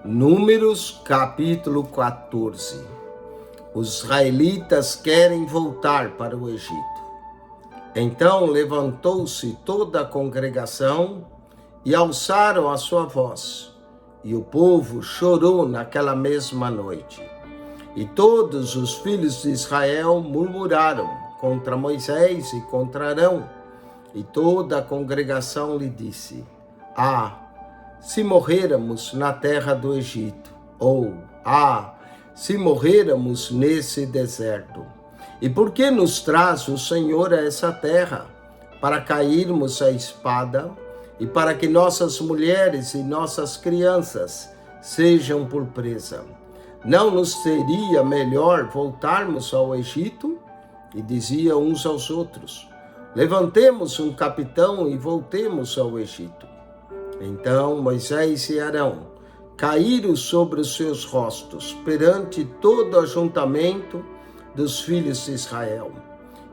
Números capítulo 14. Os israelitas querem voltar para o Egito. Então levantou-se toda a congregação e alçaram a sua voz, e o povo chorou naquela mesma noite. E todos os filhos de Israel murmuraram contra Moisés e contra Arão, e toda a congregação lhe disse: se morrêramos na terra do Egito, ou se morrêramos nesse deserto. E por que nos traz o Senhor a essa terra? Para cairmos à espada e para que nossas mulheres e nossas crianças sejam por presa. Não nos seria melhor voltarmos ao Egito? E diziam uns aos outros: levantemos um capitão e voltemos ao Egito. Então Moisés e Arão caíram sobre os seus rostos perante todo o ajuntamento dos filhos de Israel.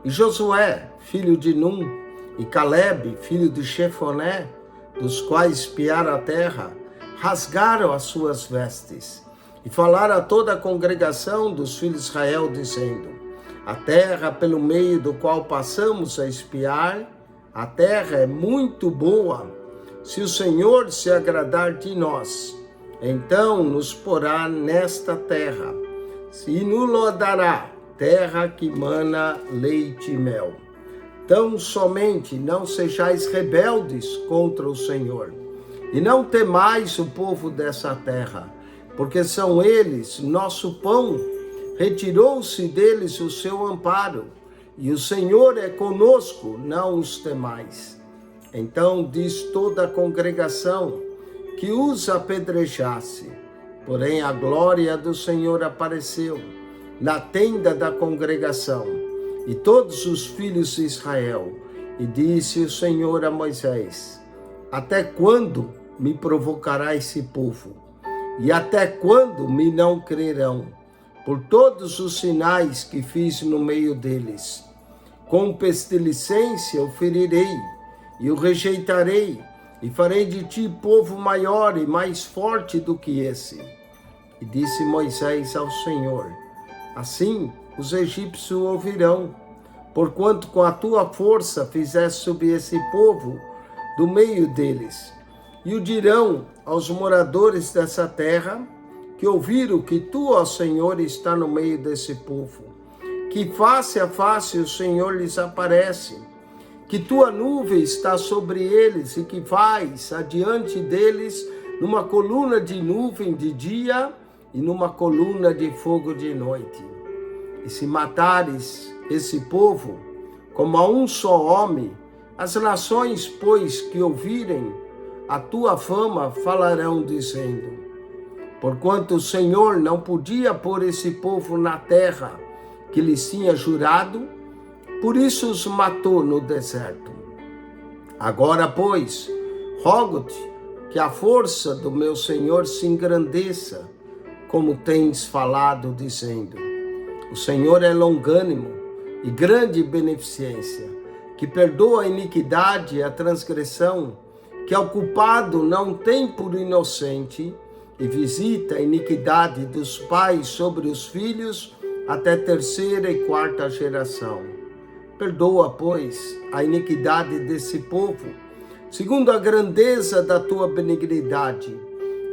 E Josué, filho de Num, e Calebe, filho de Jefoné, dos quais espiaram a terra, rasgaram as suas vestes e falaram a toda a congregação dos filhos de Israel, dizendo: a terra pelo meio do qual passamos a espiar, a terra é muito boa. Se o Senhor se agradar de nós, então nos porá nesta terra, e nos dará terra que mana leite e mel. Tão somente não sejais rebeldes contra o Senhor, e não temais o povo dessa terra, porque são eles nosso pão. Retirou-se deles o seu amparo, e o Senhor é conosco, não os temais. Então diz toda a congregação que os apedrejasse. Porém a glória do Senhor apareceu na tenda da congregação e todos os filhos de Israel. E disse o Senhor a Moisés: até quando me provocará esse povo? E até quando me não crerão? Por todos os sinais que fiz no meio deles. Com pestilência o ferirei e o rejeitarei, e farei de ti povo maior e mais forte do que esse. E disse Moisés ao Senhor: assim os egípcios ouvirão, porquanto com a tua força fizeste subir esse povo do meio deles. E o dirão aos moradores dessa terra, que ouviram que tu, ó Senhor, está no meio desse povo, que face a face o Senhor lhes aparece, que tua nuvem está sobre eles e que vais adiante deles numa coluna de nuvem de dia e numa coluna de fogo de noite. E se matares esse povo como a um só homem, as nações, pois, que ouvirem a tua fama falarão dizendo: porquanto o Senhor não podia pôr esse povo na terra que lhes tinha jurado, por isso os matou no deserto. Agora, pois, rogo-te que a força do meu Senhor se engrandeça, como tens falado, dizendo: o Senhor é longânimo e grande beneficência, que perdoa a iniquidade e a transgressão, que ao culpado não tem por inocente, e visita a iniquidade dos pais sobre os filhos até terceira e quarta geração. Perdoa, pois, a iniquidade desse povo, segundo a grandeza da tua benignidade,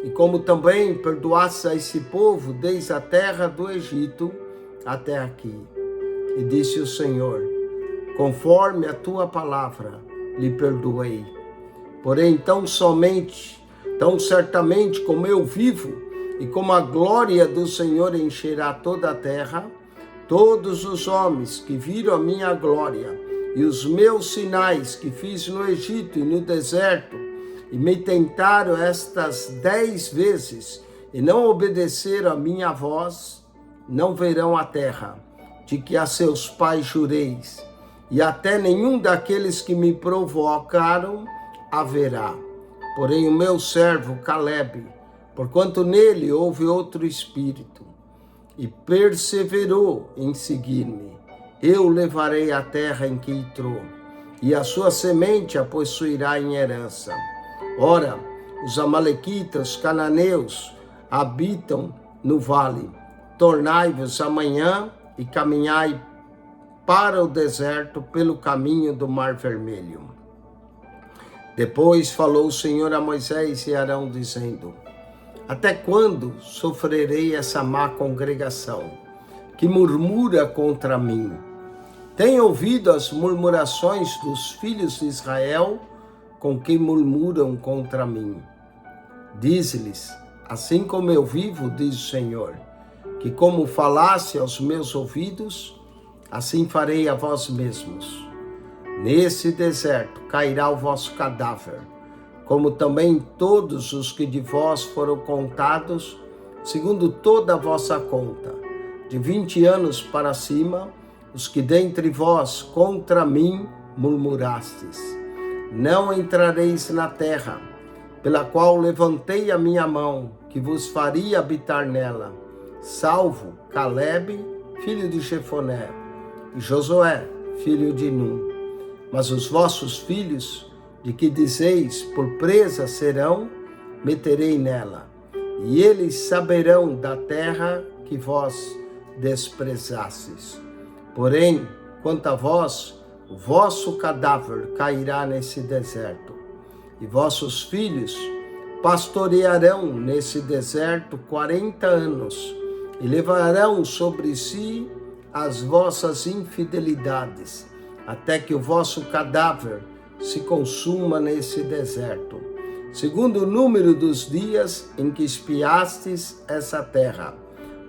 e como também perdoaste a esse povo desde a terra do Egito até aqui. E disse o Senhor: conforme a tua palavra, lhe perdoei. Porém, tão certamente como eu vivo, e como a glória do Senhor encherá toda a terra, todos os homens que viram a minha glória e os meus sinais que fiz no Egito e no deserto, e me tentaram estas 10 vezes, e não obedeceram a minha voz, não verão a terra, de que a seus pais jureis, e até nenhum daqueles que me provocaram haverá. Porém o meu servo Calebe, porquanto nele houve outro espírito, e perseverou em seguir-me, eu levarei a terra em que entrou, e a sua semente a possuirá em herança. Ora, os amalequitas, cananeus, habitam no vale. Tornai-vos amanhã e caminhai para o deserto pelo caminho do Mar Vermelho. Depois falou o Senhor a Moisés e Arão, dizendo: até quando sofrerei essa má congregação, que murmura contra mim? Tenho ouvido as murmurações dos filhos de Israel, com que murmuram contra mim. Dize-lhes: assim como eu vivo, diz o Senhor, que como falasse aos meus ouvidos, assim farei a vós mesmos. Nesse deserto cairá o vosso cadáver, como também todos os que de vós foram contados, segundo toda a vossa conta, de 20 anos para cima, os que dentre vós contra mim murmurastes. Não entrareis na terra, pela qual levantei a minha mão, que vos faria habitar nela, salvo Calebe, filho de Jefoné, e Josué, filho de Num. Mas os vossos filhos, de que dizeis, por presa serão, meterei nela, e eles saberão da terra que vós desprezastes. Porém, quanto a vós, o vosso cadáver cairá nesse deserto, e vossos filhos pastorearão nesse deserto 40 anos, e levarão sobre si as vossas infidelidades, até que o vosso cadáver se consuma nesse deserto, segundo o número dos dias em que espiastes essa terra.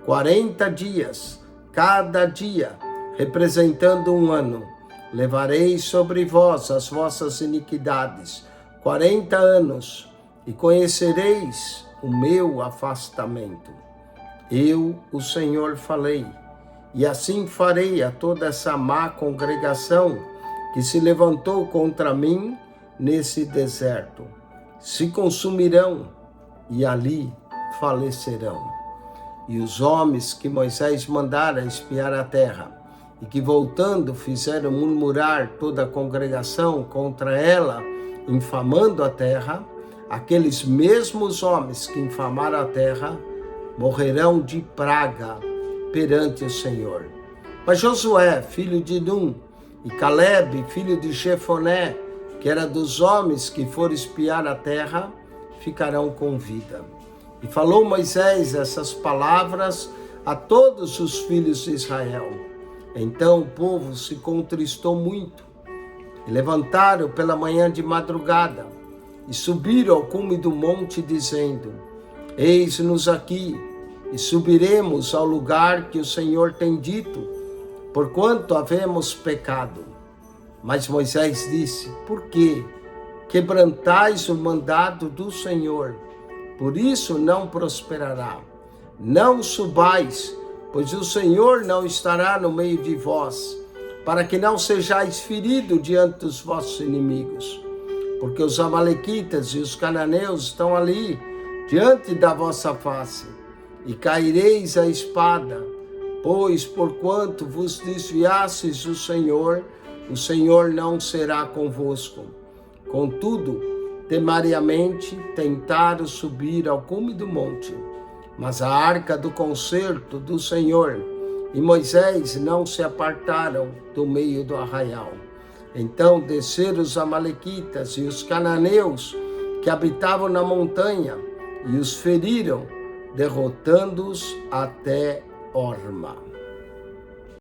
40 dias, cada dia, representando um ano, levareis sobre vós as vossas iniquidades, 40 anos, e conhecereis o meu afastamento. Eu, o Senhor, falei, e assim farei a toda essa má congregação que se levantou contra mim nesse deserto. Se consumirão e ali falecerão. E os homens que Moisés mandara espiar a terra, e que voltando fizeram murmurar toda a congregação contra ela, infamando a terra, aqueles mesmos homens que infamaram a terra, morrerão de praga perante o Senhor. Mas Josué, filho de Num, e Calebe, filho de Jefoné, que era dos homens que foram espiar a terra, ficarão com vida. E falou Moisés essas palavras a todos os filhos de Israel. Então o povo se contristou muito, e levantaram pela manhã de madrugada, e subiram ao cume do monte, dizendo: eis-nos aqui, e subiremos ao lugar que o Senhor tem dito, porquanto havemos pecado. Mas Moisés disse: por que quebrantais o mandado do Senhor? Por isso não prosperará. Não subais, pois o Senhor não estará no meio de vós, para que não sejais feridos diante dos vossos inimigos. Porque os amalequitas e os cananeus estão ali, diante da vossa face, e caireis a espada. Pois, porquanto vos desviastes do Senhor, o Senhor não será convosco. Contudo, temariamente tentaram subir ao cume do monte, mas a arca do concerto do Senhor e Moisés não se apartaram do meio do arraial. Então desceram os amalequitas e os cananeus que habitavam na montanha e os feriram, derrotando-os até Horma.